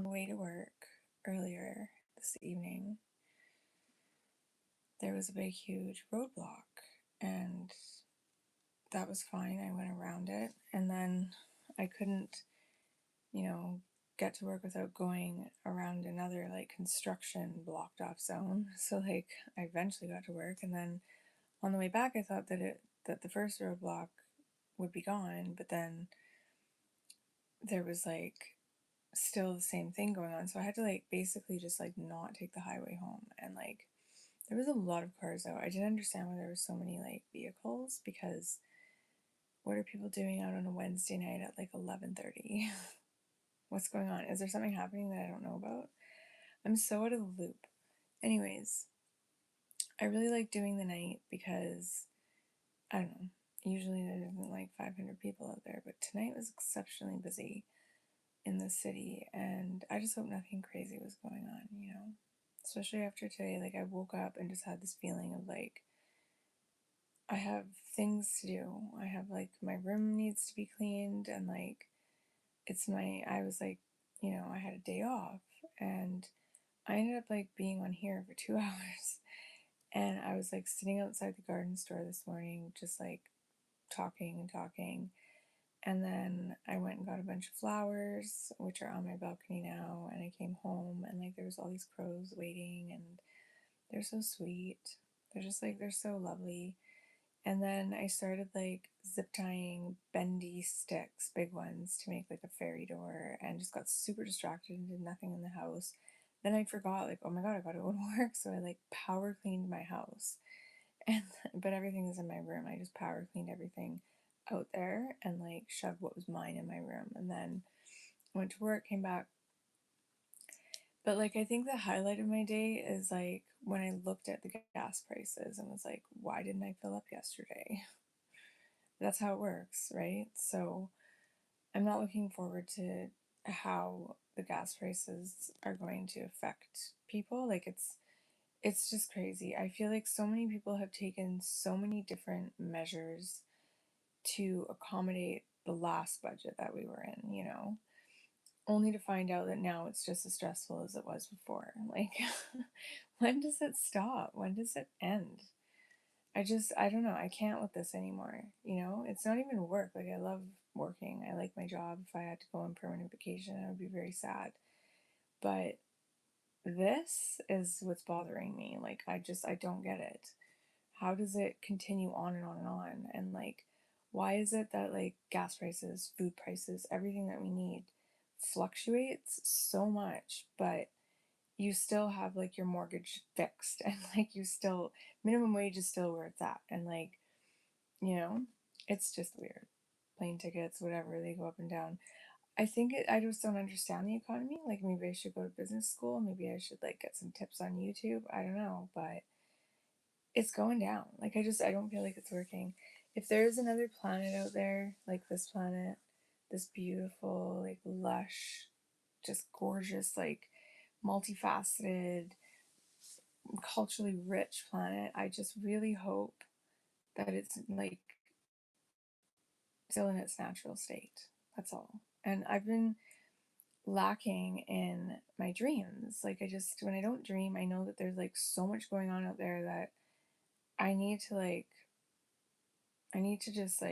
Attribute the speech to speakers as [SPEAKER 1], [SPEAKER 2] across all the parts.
[SPEAKER 1] on the way to work earlier this evening, there was a big, huge roadblock, and that was fine. I went around it, and then I couldn't, you know, get to work without going around another like construction blocked off zone. So like I eventually got to work, and then on the way back, I thought that the first roadblock would be gone, but then there was like still the same thing going on. So I had to like basically just like not take the highway home, and like there was a lot of cars out. I didn't understand why there were so many like vehicles, because what are people doing out on a Wednesday night at like 11:30? What's going on? Is there something happening that I don't know about? I'm so out of the loop. Anyways, I really like doing the night because I don't know. Usually there isn't like 500 people out there, but tonight was exceptionally busy in the city, and I just hope nothing crazy was going on. Especially after today, like I woke up and just had this feeling of like I have things to do. I have like my room needs to be cleaned, and like I was like, I had a day off, and I ended up like being on here for 2 hours. And I was like sitting outside the garden store this morning, just like talking and talking. And then I went and got a bunch of flowers, which are on my balcony now. And I came home, and like there was all these crows waiting, and they're so sweet. They're so lovely. And then I started like zip tying bendy sticks, big ones, to make like a fairy door, and just got super distracted and did nothing in the house. Then I forgot, like, oh my god, I gotta go to work. So I like power cleaned my house. And but everything is in my room. I just power cleaned everything out there and like shoved what was mine in my room. And then went to work, came back. But like I think the highlight of my day is like when I looked at the gas prices and was like, why didn't I fill up yesterday? That's how it works, right? So I'm not looking forward to how the gas prices are going to affect people. Like it's just crazy. I feel like so many people have taken so many different measures to accommodate the last budget that we were in, only to find out that now it's just as stressful as it was before. Like when does it stop? When does it end? I don't know. I can't with this anymore. It's not even work. Like, I love working. I like my job. If I had to go on permanent vacation, I would be very sad. But this is what's bothering me. Like, I don't get it. How does it continue on and on and on? And, like, why is it that, like, gas prices, food prices, everything that we need fluctuates so much, but you still have like your mortgage fixed, and like you still minimum wage is still where it's at, and like you know it's just weird. Plane tickets, whatever, they go up and down. I just don't understand the economy. Like maybe I should go to business school, maybe I should like get some tips on YouTube, I don't know, but it's going down. Like I don't feel like it's working. If there's another planet out there like this planet, this beautiful, like lush, just gorgeous, like multifaceted, culturally rich planet, I just really hope that it's like still in its natural state. That's all. And I've been lacking in my dreams. Like when I don't dream, I know that there's like so much going on out there that I need to like I need to just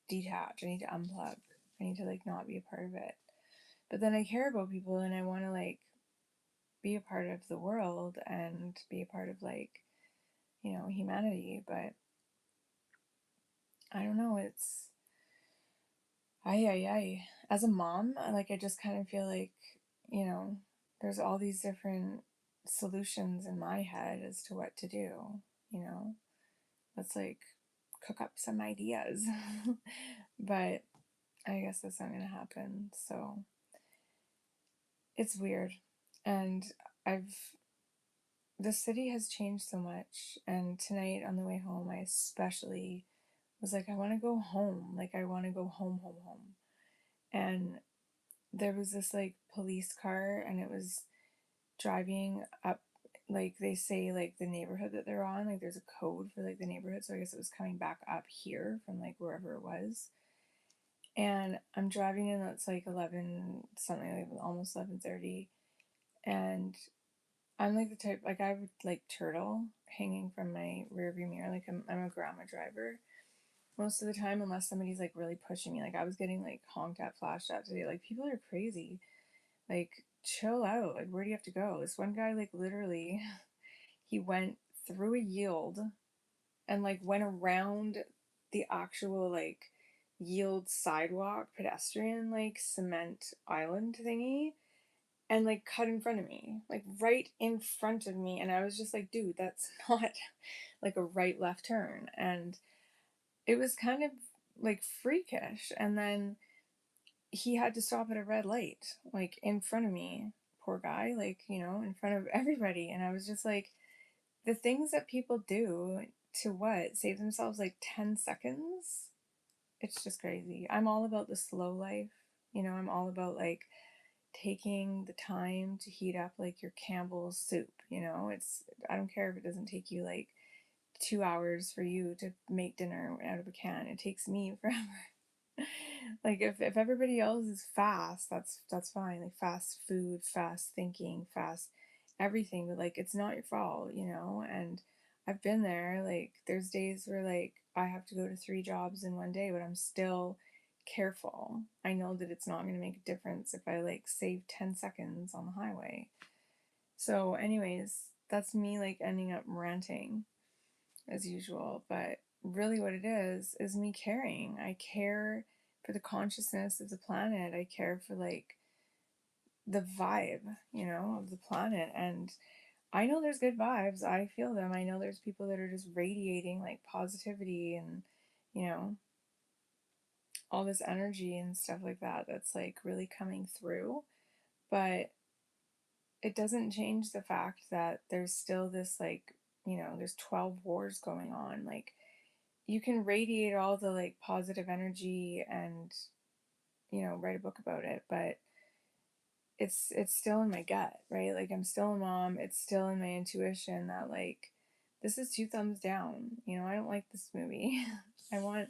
[SPEAKER 1] detach. I need to unplug. I need to like not be a part of it. But then I care about people, and I want to like be a part of the world and be a part of like humanity, but I don't know, it's I as a mom, like I just kind of feel like, you know, there's all these different solutions in my head as to what to do, you know. Let's like cook up some ideas. But I guess that's not gonna happen. So it's weird. And I've the city has changed so much, and tonight on the way home I especially was like, I want to go home. Like I want to go home, home, home. And there was this like police car, and it was driving up, like they say, like the neighborhood that they're on, like there's a code for like the neighborhood, so I guess it was coming back up here from like wherever it was. And I'm driving in, it's like 11 something, like almost 11:30, and I'm like the type, like I would like turtle hanging from my rearview mirror. Like I'm a grandma driver most of the time, unless somebody's like really pushing me. Like I was getting like honked at, flashed at today. Like people are crazy. Like chill out. Like where do you have to go? This one guy like literally he went through a yield and like went around the actual like yield sidewalk pedestrian like cement island thingy and like cut in front of me, like right in front of me. And I was just like, dude, that's not like a right left turn. And it was kind of like freakish. And then he had to stop at a red light, like in front of me. Poor guy, like, you know, in front of everybody. And I was just like, the things that people do to what? Save themselves like 10 seconds? It's just crazy. I'm all about the slow life. You know, I'm all about like taking the time to heat up like your Campbell's soup, you know? I don't care if it doesn't take you like 2 hours for you to make dinner out of a can. It takes me forever. Like if everybody else is fast, that's fine. Like fast food, fast thinking, fast everything, but like it's not your fault, you know? And I've been there. Like there's days where like I have to go to 3 jobs in one day, but I'm still careful. I know that it's not going to make a difference if I like save 10 seconds on the highway. So anyways, that's me like ending up ranting as usual, but really what it is me caring. I care for the consciousness of the planet. I care for like the vibe, you know, of the planet. And I know there's good vibes. I feel them. I know there's people that are just radiating like positivity and, you know, all this energy and stuff like that that's like really coming through. But it doesn't change the fact that there's still this like, you know, there's 12 wars going on. Like you can radiate all the like positive energy and, you know, write a book about it, but it's still in my gut, right? Like I'm still a mom. It's still in my intuition that like this is 2 thumbs down. You know, I don't like this movie. I want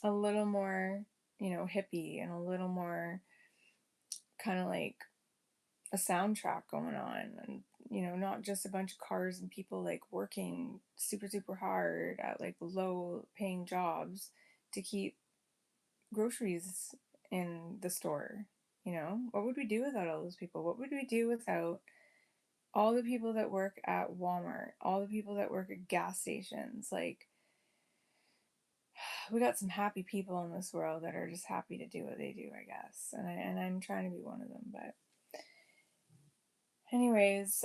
[SPEAKER 1] a little more, you know, hippie and a little more kind of like a soundtrack going on, and you know, not just a bunch of cars and people like working super hard at like low paying jobs to keep groceries in the store. You know, what would we do without all those people? What would we do without all the people that work at Walmart, all the people that work at gas stations? Like we got some happy people in this world that are just happy to do what they do, I guess. And I'm trying to be one of them, but anyways,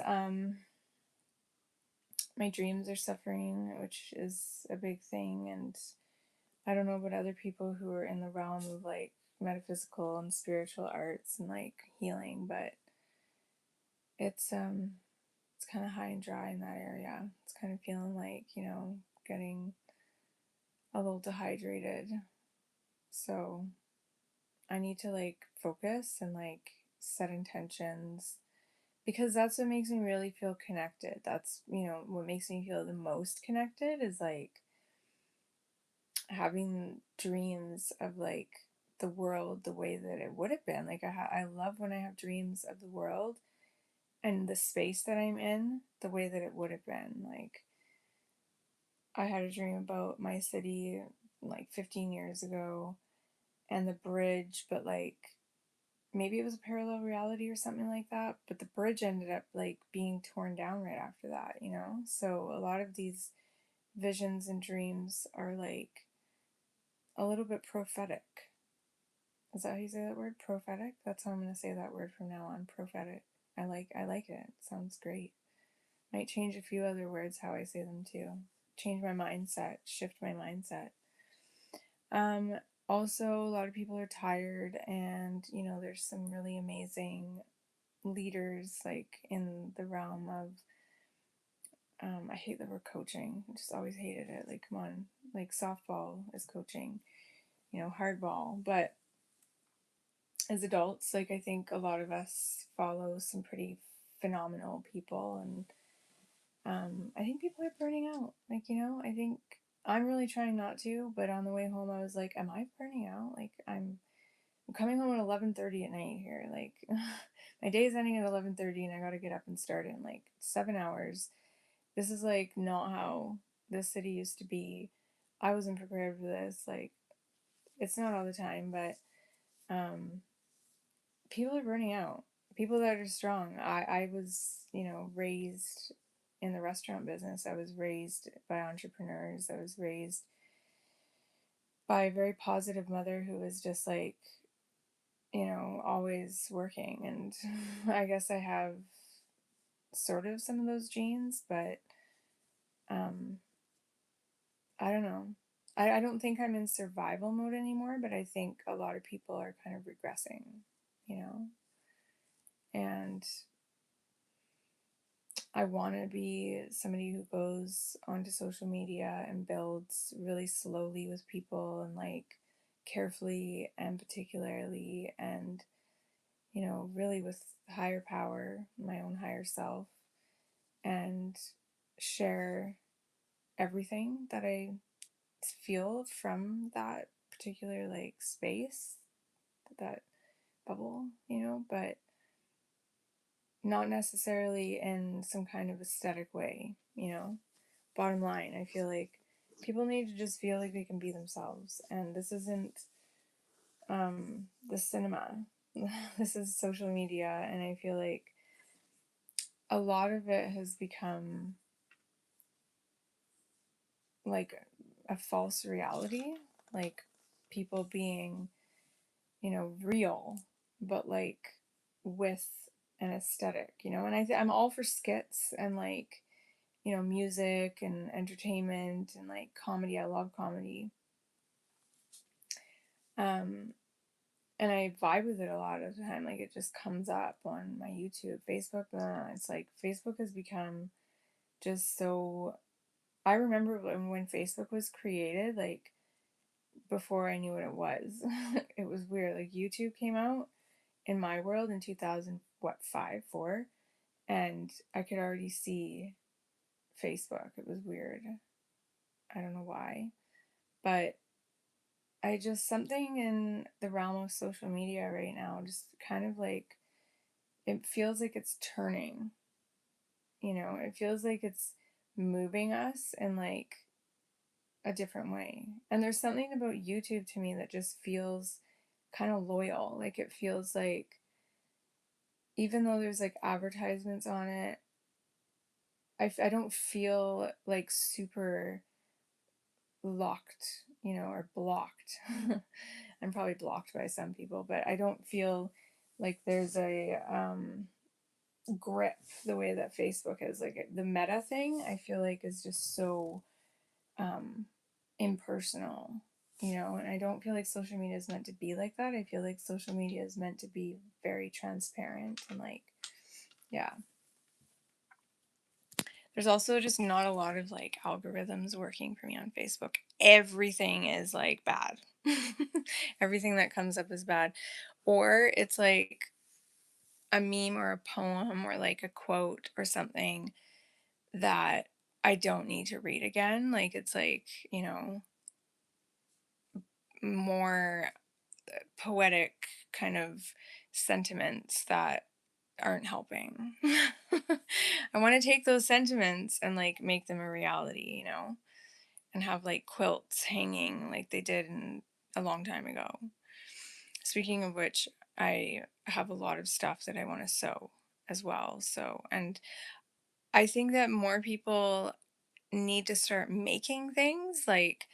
[SPEAKER 1] my dreams are suffering, which is a big thing. And I don't know about other people who are in the realm of like metaphysical and spiritual arts and like healing, but it's kind of high and dry in that area. It's kind of feeling like, you know, getting a little dehydrated. So I need to like focus and like set intentions because that's what makes me really feel connected. That's, you know, what makes me feel the most connected is like having dreams of like the world the way that it would have been. Like I love when I have dreams of the world and the space that I'm in the way that it would have been. Like I had a dream about my city like 15 years ago and the bridge, but like maybe it was a parallel reality or something like that, but the bridge ended up like being torn down right after that, you know? So a lot of these visions and dreams are like a little bit prophetic. Is that how you say that word? Prophetic? That's how I'm gonna say that word from now on. Prophetic. I like it. It sounds great. Might change a few other words how I say them too. Change my mindset, shift my mindset. Um, Also, a lot of people are tired, and you know, there's some really amazing leaders like in the realm of. I hate the word coaching. I just always hated it. Like, come on, like softball is coaching, you know, hardball. But as adults, like I think a lot of us follow some pretty phenomenal people, and I think people are burning out. Like, you know, I think I'm really trying not to, but on the way home I was like, am I burning out? Like I'm coming home at 11:30 at night here. Like my day's ending at 11:30 and I got to get up and start in like 7 hours. This is like not how this city used to be. I wasn't prepared for this. Like it's not all the time, but um people are burning out. People that are strong. I was, raised in the restaurant business. I was raised by entrepreneurs. I was raised by a very positive mother who was just like, always working. And I guess I have sort of some of those genes, but um, I don't know. I don't think I'm in survival mode anymore, but I think a lot of people are kind of regressing, you know? And I want to be somebody who goes onto social media and builds really slowly with people and like carefully and particularly and, really with higher power, my own higher self, and share everything that I feel from that particular like space, that bubble, but not necessarily in some kind of aesthetic way. Bottom line, I feel like people need to just feel like they can be themselves. And this isn't the cinema. This is social media, and I feel like a lot of it has become like a false reality, like people being, real, but like with an aesthetic, and I'm all for skits and like, music and entertainment and like comedy. I love comedy. Um, and I vibe with it a lot of the time. Like it just comes up on my YouTube, Facebook. It's like Facebook has become just so. I remember when Facebook was created, like before I knew what it was. It was weird. Like YouTube came out in my world in 2000, what, 5, 4, and I could already see Facebook. It was weird. I don't know why, but I just something in the realm of social media right now just kind of like it feels like it's turning, it feels like it's moving us in like a different way. And there's something about YouTube to me that just feels kind of loyal. Like it feels like even though there's like advertisements on it, I don't feel like super locked, or blocked. I'm probably blocked by some people, but I don't feel like there's a grip the way that Facebook is. Like the meta thing, I feel like is just so um, impersonal, and I don't feel like social media is meant to be like that. I feel like social media is meant to be very transparent and like, yeah. There's also just not a lot of like algorithms working for me on Facebook. Everything is like bad. Everything that comes up is bad. Or it's like a meme or a poem or like a quote or something that I don't need to read again. Like it's like, more poetic kind of sentiments that aren't helping. I want to take those sentiments and like make them a reality, and have like quilts hanging like they did a long time ago. Speaking of which, I have a lot of stuff that I want to sew as well. So, and I think that more people need to start making things like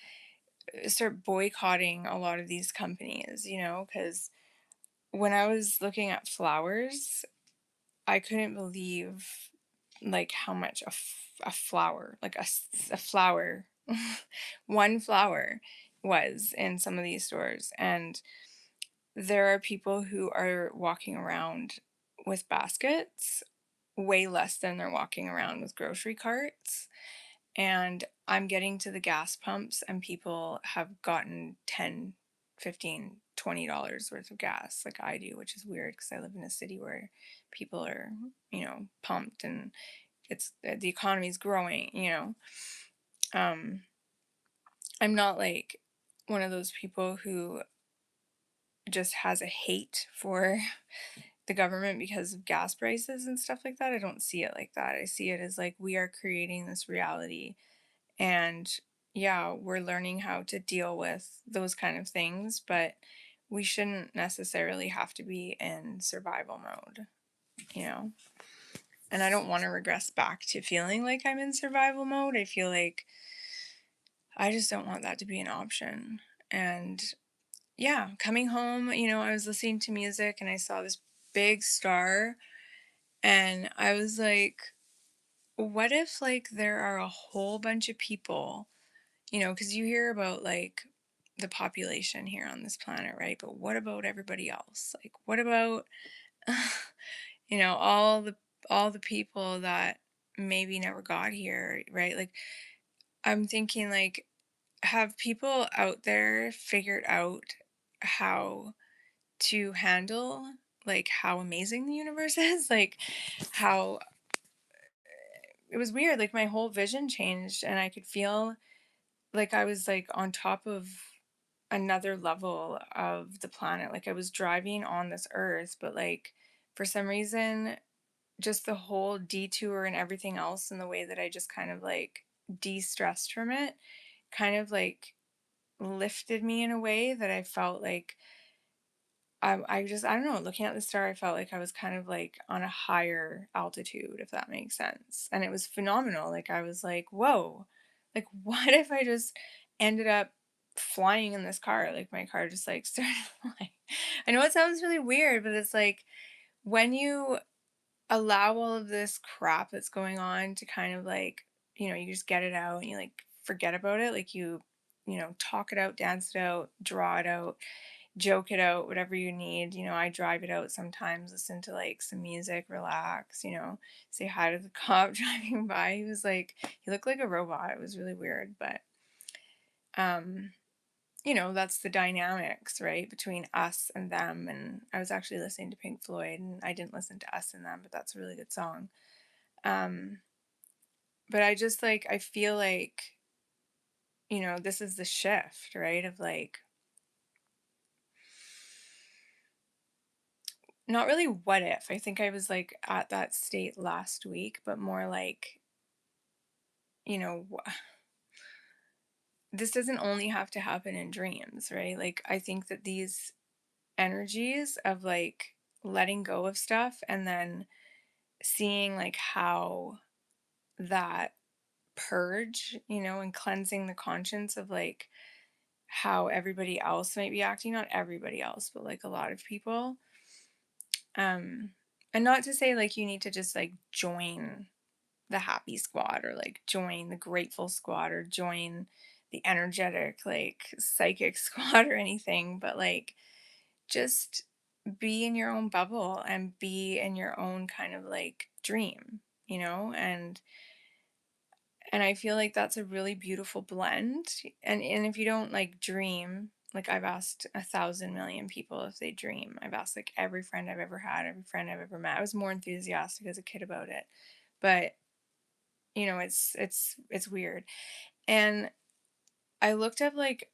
[SPEAKER 1] start boycotting a lot of these companies, because when I was looking at flowers, I couldn't believe like how much a flower, like a flower, one flower was in some of these stores. And there are people who are walking around with baskets way less than they're walking around with grocery carts. And I'm getting to the gas pumps and people have gotten 10, 15, $20 worth of gas like I do, which is weird because I live in a city where people are, pumped and it's the economy's growing. Um I'm not like one of those people who just has a hate for the government because of gas prices and stuff like that. I don't see it like that. I see it as like we are creating this reality, and yeah, we're learning how to deal with those kind of things, but we shouldn't necessarily have to be in survival mode, you know? And I don't want to regress back to feeling like I'm in survival mode. I feel like I just don't want that to be an option. And yeah, coming home, I was listening to music and I saw this big star, and I was like, what if like there are a whole bunch of people, because you hear about like the population here on this planet, right? But what about everybody else? Like what about all the people that maybe never got here, right? Like I'm thinking like have people out there figured out how to handle like how amazing the universe is? Like how it was weird, like my whole vision changed and I could feel like I was like on top of another level of the planet. Like I was driving on this earth, but like for some reason, just the whole detour and everything else and the way that I just kind of like de-stressed from it kind of like lifted me in a way that I felt like I don't know, looking at the star, I felt like I was kind of like on a higher altitude, if that makes sense. And it was phenomenal. Like I was like, whoa, like what if I just ended up flying in this car? Like my car just like started flying. I know it sounds really weird, but it's like when you allow all of this crap that's going on to kind of like, you just get it out and you like forget about it. Like you talk it out, dance it out, draw it out, joke it out, whatever you need. I drive it out sometimes, listen to like some music, relax, say hi to the cop driving by. He was like, he looked like a robot. It was really weird, but um, that's the dynamics, right, between us and them. And I was actually listening to Pink Floyd, and I didn't listen to Us and Them, but that's a really good song. Um, but I just like, I feel like, this is the shift, right, of like, not really what if. I think I was like at that state last week, but more like, you know, this doesn't only have to happen in dreams, right? Like, I think that these energies of like letting go of stuff and then seeing like how that purge, and cleansing the conscience of like how everybody else might be acting, not everybody else, but like a lot of people. Um, and not to say like you need to just like join the happy squad or like join the grateful squad or join the energetic like psychic squad or anything, but like just be in your own bubble and be in your own kind of like dream, and I feel like that's a really beautiful blend. And if you don't like dream, like I've asked 1,000 million people if they dream. I've asked like every friend I've ever had, every friend I've ever met. I was more enthusiastic as a kid about it, but it's weird. And I looked up like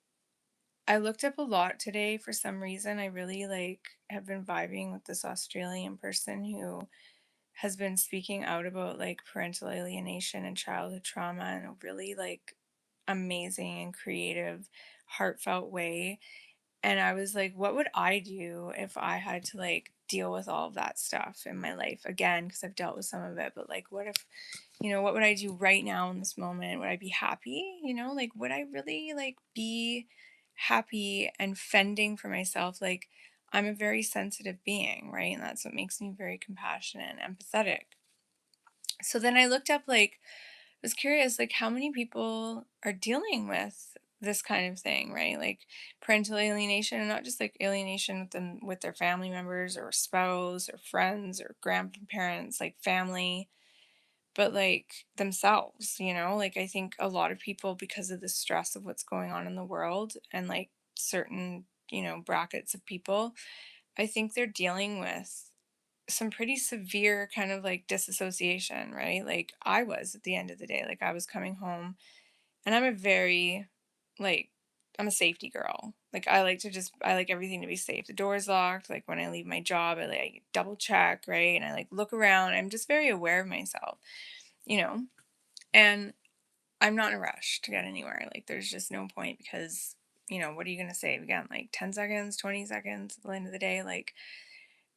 [SPEAKER 1] I looked up a lot today for some reason. I really like have been vibing with this Australian person who has been speaking out about like parental alienation and childhood trauma in a really like amazing and creative, heartfelt way. And I was like, what would I do if I had to like deal with all of that stuff in my life again? Because I've dealt with some of it, but like, what if, what would I do right now in this moment? Would I be happy? Like, would I really like be happy and fending for myself? Like, I'm a very sensitive being, right? And that's what makes me very compassionate and empathetic. So then I looked up, like, was curious, like, how many people are dealing with this kind of thing, right? Like parental alienation, and not just like alienation with their family members or spouse or friends or grandparents, like family, but like themselves, Like I think a lot of people, because of the stress of what's going on in the world and like certain, brackets of people, I think they're dealing with some pretty severe kind of like disassociation, right? Like I was at the end of the day, like I was coming home and I'm a very like, I'm a safety girl. Like, I like to just I like everything to be safe. The door's locked, like, when I leave my job, I double check, right? And I, like, look around. I'm just very aware of myself, you know? And I'm not in a rush to get anywhere. Like, there's just no point because, what are you gonna save? Again, like, 10 seconds, 20 seconds at the end of the day? Like,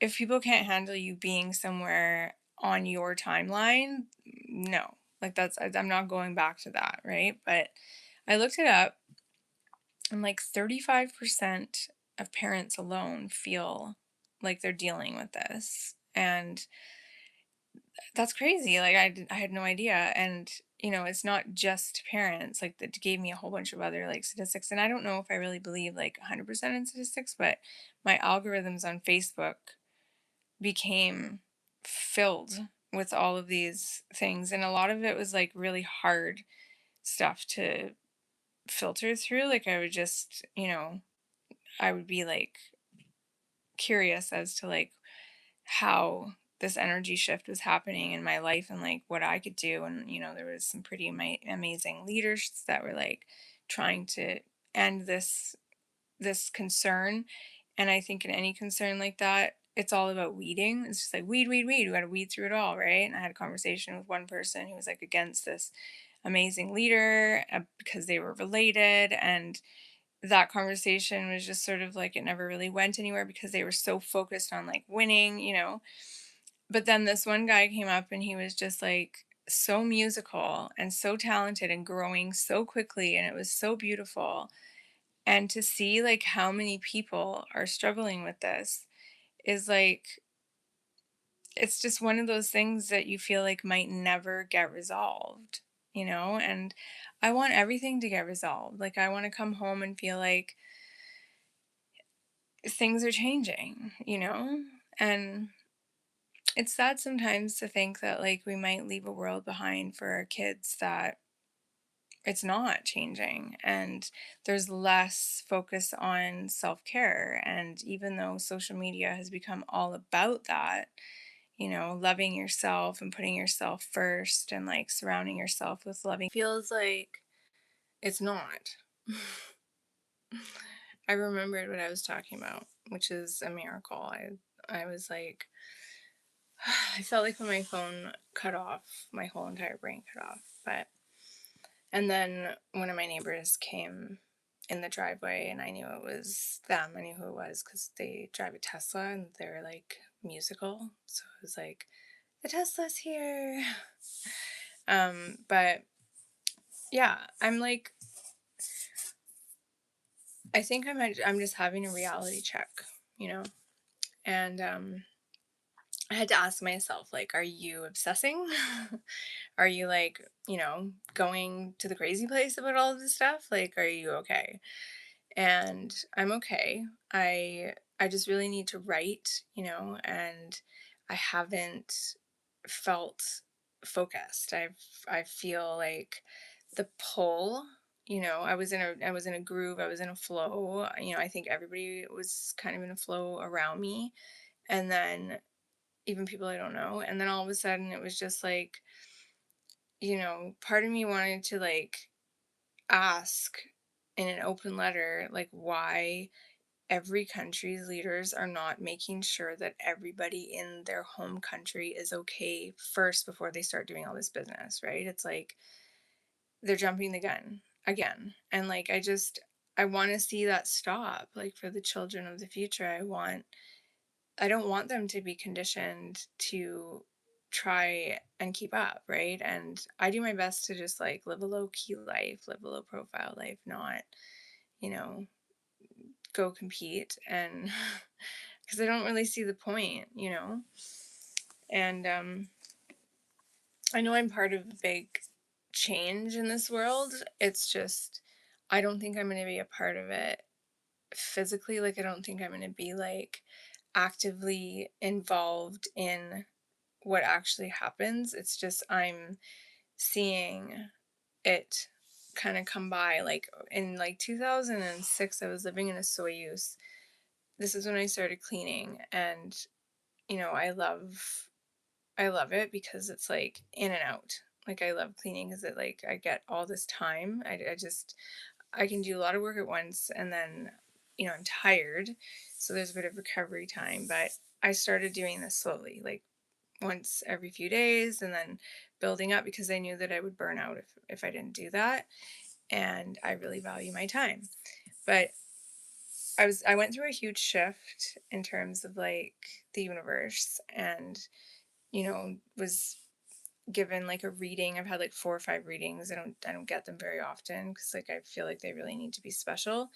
[SPEAKER 1] if people can't handle you being somewhere on your timeline, no. Like, I'm not going back to that, right? But I looked it up, and like 35% of parents alone feel like they're dealing with this. And that's crazy. Like, I had no idea. And, it's not just parents. Like, that gave me a whole bunch of other like statistics. And I don't know if I really believe like 100% in statistics, but my algorithms on Facebook became filled with all of these things. And a lot of it was like really hard stuff to filter through. Like, I would just, I would be like curious as to like how this energy shift was happening in my life and like what I could do. And, there was some pretty amazing leaders that were like trying to end this concern. And I think in any concern like that, it's all about weeding. It's just like weed, weed, weed. We got to weed through it all, right? And I had a conversation with one person who was like against this amazing leader because they were related. And that conversation was just sort of like it never really went anywhere because they were so focused on like winning. But then this one guy came up and he was just like so musical and so talented and growing so quickly. And it was so beautiful. And to see like how many people are struggling with this is like, it's just one of those things that you feel like might never get resolved. And I want everything to get resolved. Like, I want to come home and feel like things are changing. And it's sad sometimes to think that like we might leave a world behind for our kids that it's not changing, and there's less focus on self-care. And even though social media has become all about that, loving yourself and putting yourself first and like surrounding yourself with loving feels like it's not. I remembered what I was talking about, which is a miracle. I was like, I felt like when my phone cut off, my whole entire brain cut off. And then one of my neighbors came in the driveway and I knew it was them. I knew who it was because they drive a Tesla and they're like musical. So it was like, the Tesla's here. But yeah, I'm like, I think I'm just having a reality check, you know? And I had to ask myself, like, are you obsessing? Are you like, going to the crazy place about all of this stuff? Like, are you okay? And I'm okay. I just really need to write, and I haven't felt focused. I feel like the pull, I was in a groove, I was in a flow. I think everybody was kind of in a flow around me. And then even people I don't know. And then all of a sudden it was just like, part of me wanted to like ask in an open letter, like, why every country's leaders are not making sure that everybody in their home country is okay first before they start doing all this business, right? It's like they're jumping the gun again. And like, I want to see that stop, like, for the children of the future. I don't want them to be conditioned to try and keep up, right? And I do my best to just like live a low key life, live a low profile life, not, you know, go compete. And because I don't really see the point. And I know I'm part of a big change in this world. It's just, I don't think I'm going to be a part of it physically. Like, I don't think I'm going to be like actively involved in what actually happens. It's just I'm seeing it kind of come by. Like in like 2006, I was living in a Soyuz. This is when I started cleaning, and I love it because it's like in and out. Like, I love cleaning because it like I get all this time. I can do a lot of work at once and then, I'm tired. So there's a bit of recovery time. But I started doing this slowly, like once every few days and then building up because I knew that I would burn out if I didn't do that. And I really value my time. But I went through a huge shift in terms of like the universe and, was given like a reading. I've had like 4 or 5 readings. I don't get them very often because like I feel like they really need to be special.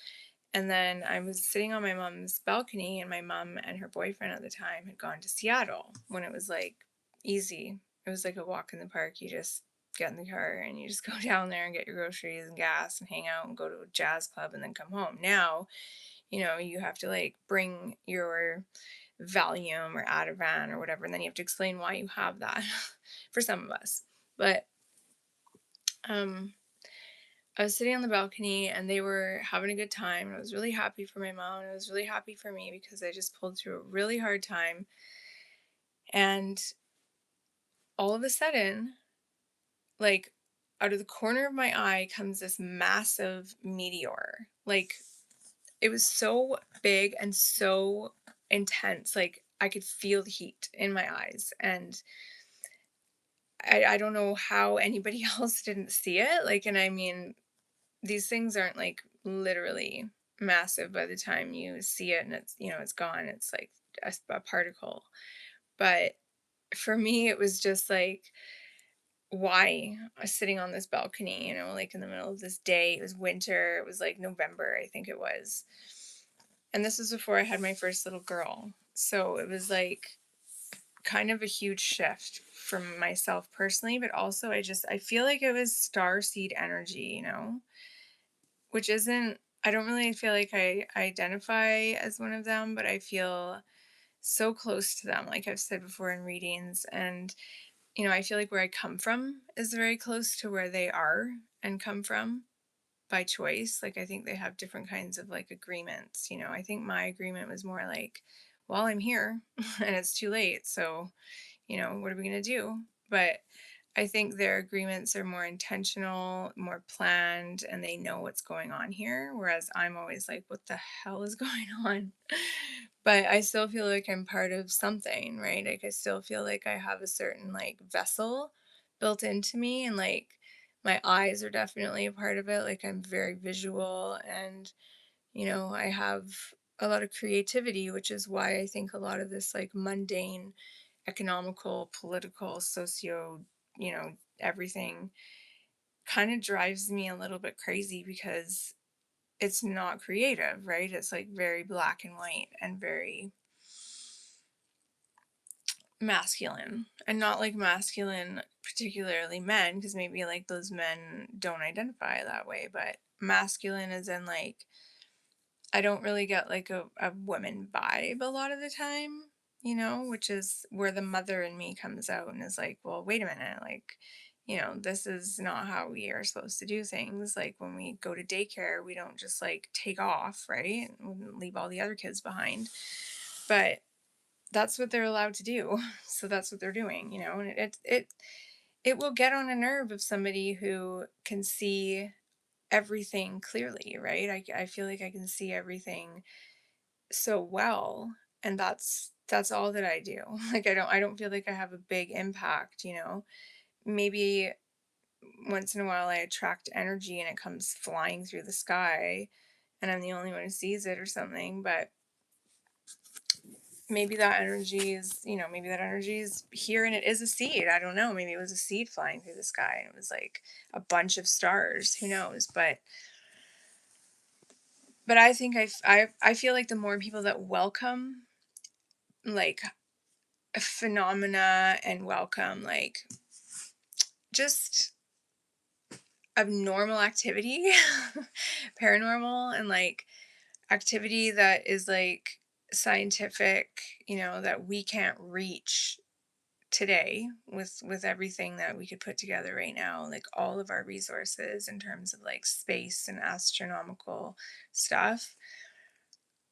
[SPEAKER 1] And then I was sitting on my mom's balcony, and my mom and her boyfriend at the time had gone to Seattle when it was like easy. It was like a walk in the park. You just get in the car and you just go down there and get your groceries and gas and hang out and go to a jazz club and then come home. Now, you have to like bring your Valium or Ativan or whatever, and then you have to explain why you have that for some of us. But um I was sitting on the balcony and they were having a good time. And I was really happy for my mom. And I was really happy for me because I just pulled through a really hard time. And all of a sudden, like out of the corner of my eye comes this massive meteor. Like it was so big and so intense. Like I could feel the heat in my eyes. And I don't know how anybody else didn't see it. Like, and I mean, these things aren't like literally massive by the time you see it and it's gone. It's like a particle. But for me, it was just like, why? I was sitting on this balcony, like in the middle of this day. It was winter. It was like November, I think it was. And this was before I had my first little girl. So it was like kind of a huge shift for myself personally, but also I feel like it was star seed energy, which isn't, I don't really feel like I identify as one of them, but I feel so close to them, like I've said before in readings. And, I feel like where I come from is very close to where they are and come from by choice. Like, I think they have different kinds of like agreements. I think my agreement was more like, well, I'm here and it's too late. So, what are we going to do? But I think their agreements are more intentional, more planned, and they know what's going on here. Whereas I'm always like, what the hell is going on? But I still feel like I'm part of something, right? Like I still feel like I have a certain like vessel built into me, and like my eyes are definitely a part of it. Like I'm very visual, and I have a lot of creativity, which is why I think a lot of this like mundane economical, political, socio, everything kind of drives me a little bit crazy because it's not creative, right? It's like very black and white and very masculine, and not like masculine, particularly men, because maybe like those men don't identify that way, but masculine is in like, I don't really get like a woman vibe a lot of the time, which is where the mother in me comes out and is like, well, wait a minute, like, this is not how we are supposed to do things. Like when we go to daycare, we don't just like take off, right? And leave all the other kids behind. But that's what they're allowed to do. So that's what they're doing, and it will get on a nerve of somebody who can see everything clearly, right? I feel like I can see everything so well, and that's all that I do. Like I don't feel like I have a big impact, maybe once in a while I attract energy and it comes flying through the sky and I'm the only one who sees it or something, but maybe that energy is here and it is a seed. I don't know, maybe it was a seed flying through the sky and it was like a bunch of stars, who knows. But I think I feel like the more people that welcome like phenomena and welcome like just abnormal activity, paranormal, and like activity that is like scientific, that we can't reach today with everything that we could put together right now, like all of our resources in terms of like space and astronomical stuff.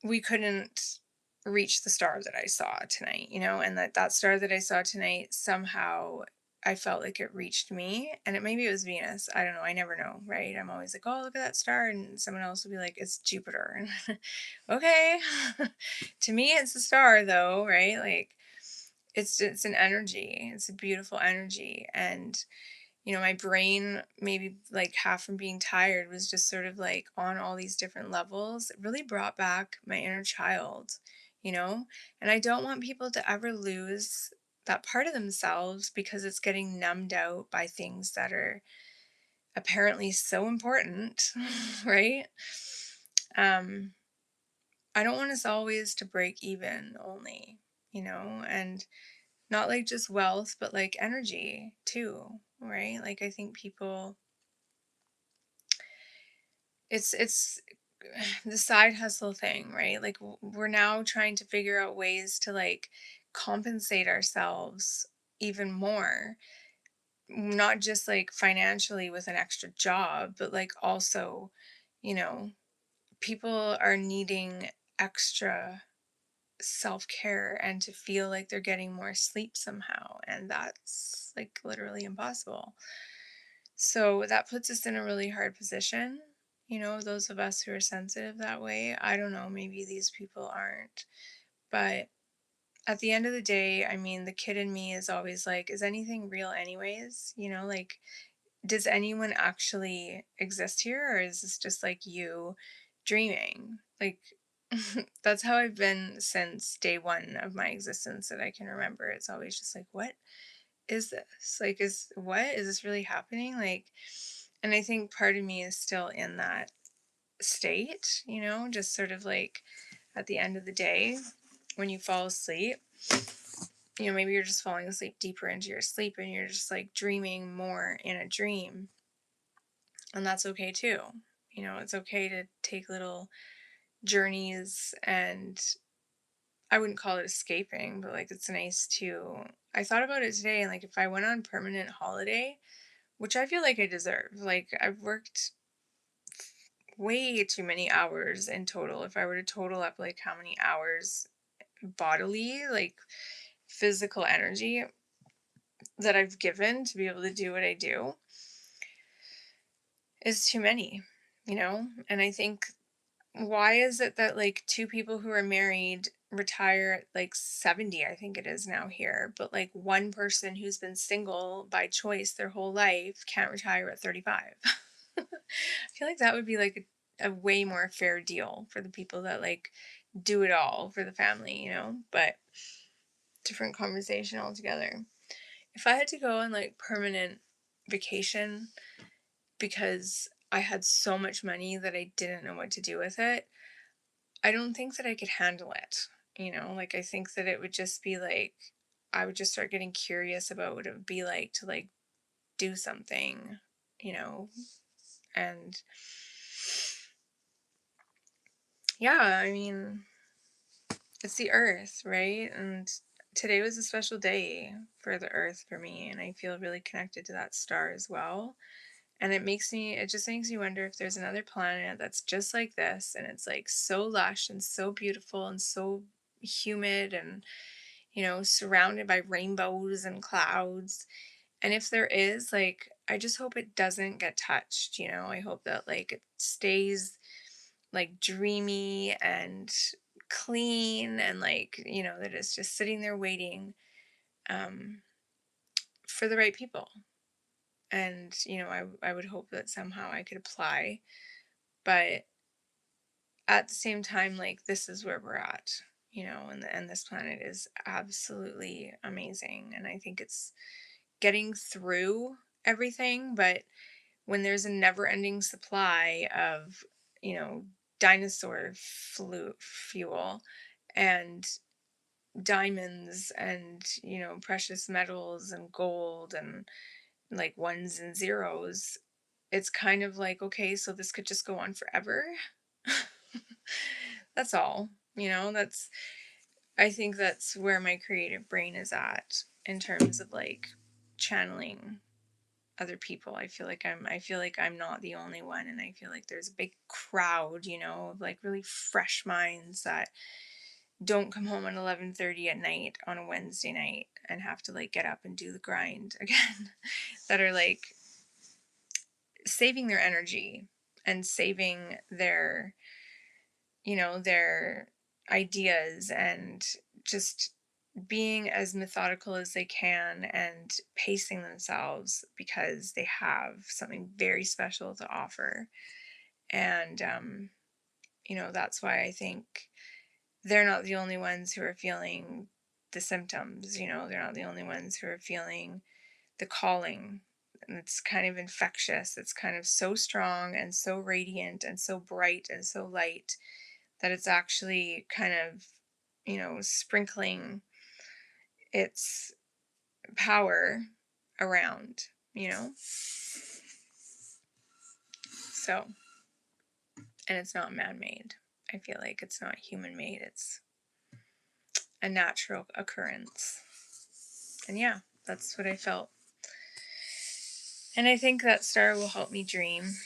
[SPEAKER 1] We couldn't reach the star that I saw tonight, and that star that I saw tonight somehow I felt like it reached me, and maybe it was Venus. I don't know. I never know, right? I'm always like, oh, look at that star. And someone else will be like, it's Jupiter. And okay. To me, it's a star, though, right? Like, it's an energy. It's a beautiful energy. And my brain, maybe like half from being tired, was just sort of like on all these different levels. It really brought back my inner child, you know? And I don't want people to ever lose that part of themselves because it's getting numbed out by things that are apparently so important, right? Um, I don't want us always to break even only, and not like just wealth, but like energy too, right? Like I think people it's the side hustle thing, right? Like we're now trying to figure out ways to like compensate ourselves even more, not just like financially with an extra job, but like also, you know, people are needing extra self-care and to feel like they're getting more sleep somehow, and that's like literally impossible. So that puts us in a really hard position. Those of us who are sensitive that way. I don't know, maybe these people aren't. But at the end of the day, I mean, the kid in me is always like, is anything real, anyways? Like, does anyone actually exist here? Or is this just like you dreaming? Like, that's how I've been since day one of my existence that I can remember. It's always just like, what is this? Like, is this really happening? Like, and I think part of me is still in that state, just sort of like at the end of the day when you fall asleep, maybe you're just falling asleep deeper into your sleep and you're just like dreaming more in a dream. And that's okay too. It's okay to take little journeys, and I wouldn't call it escaping, but like it's nice to. I thought about it today, and like if I went on permanent holiday, which I feel like I deserve. Like, I've worked way too many hours in total. If I were to total up like how many hours bodily, like physical energy that I've given to be able to do what I do, is too many. And I think, why is it that like two people who are married retire at like 70, I think it is now here, but like one person who's been single by choice their whole life can't retire at 35? I feel like that would be like a way more fair deal for the people that like do it all for the family. But different conversation altogether. If I had to go on like permanent vacation because I had so much money that I didn't know what to do with it, I don't think that I could handle it. Like I think that it would just be like I would just start getting curious about what it would be like to like do something, you know, and yeah, I mean, it's the earth, right? And today was a special day for the earth for me, and I feel really connected to that star as well. And it just makes me wonder if there's another planet that's just like this, and it's like so lush and so beautiful and so humid and, surrounded by rainbows and clouds. And if there is, like, I just hope it doesn't get touched. I hope that, like, it stays, like, dreamy and clean and, like, that it's just sitting there waiting um, for the right people. And, I would hope that somehow I could apply. But at the same time, like, this is where we're at. And this planet is absolutely amazing. And I think it's getting through everything, but when there's a never-ending supply of, you know, dinosaur fuel and diamonds and, precious metals and gold and like ones and zeros, it's kind of like, okay, so this could just go on forever. That's all. I think that's where my creative brain is at in terms of like channeling other people. I feel like I'm not the only one, and I feel like there's a big crowd, of like really fresh minds that don't come home at 11:30 at night on a Wednesday night and have to like get up and do the grind again, that are like saving their energy and saving their, their ideas, and just being as methodical as they can and pacing themselves because they have something very special to offer. And that's why I think they're not the only ones who are feeling the symptoms. They're not the only ones who are feeling the calling. And it's kind of infectious. It's kind of so strong and so radiant and so bright and so light that it's actually kind of, sprinkling its power around, you know? So, and it's not man made. I feel like it's not human made. It's a natural occurrence. And yeah, that's what I felt. And I think that star will help me dream.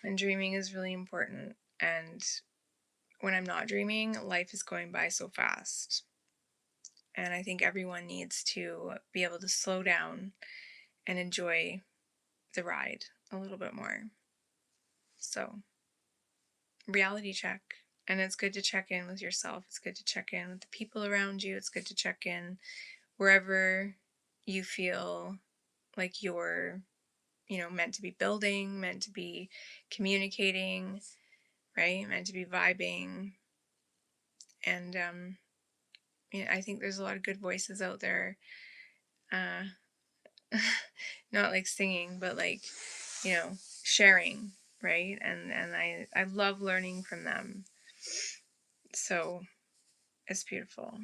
[SPEAKER 1] And dreaming is really important. And when I'm not dreaming, life is going by so fast. And I think everyone needs to be able to slow down and enjoy the ride a little bit more. So, reality check. And it's good to check in with yourself. It's good to check in with the people around you. It's good to check in wherever you feel like you're, meant to be building, meant to be communicating, right? Meant to be vibing. And I think there's a lot of good voices out there. Uh, not like singing, but like, sharing, right? And I love learning from them. So it's beautiful.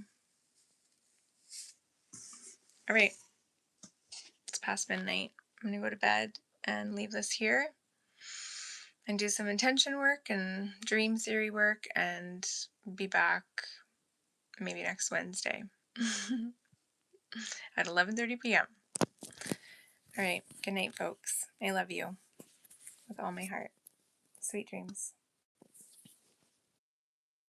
[SPEAKER 1] All right, it's past midnight. I'm gonna go to bed and leave this here and do some intention work and dream theory work and be back maybe next Wednesday at 11:30 p.m. All right, good night, folks. I love you with all my heart. Sweet dreams.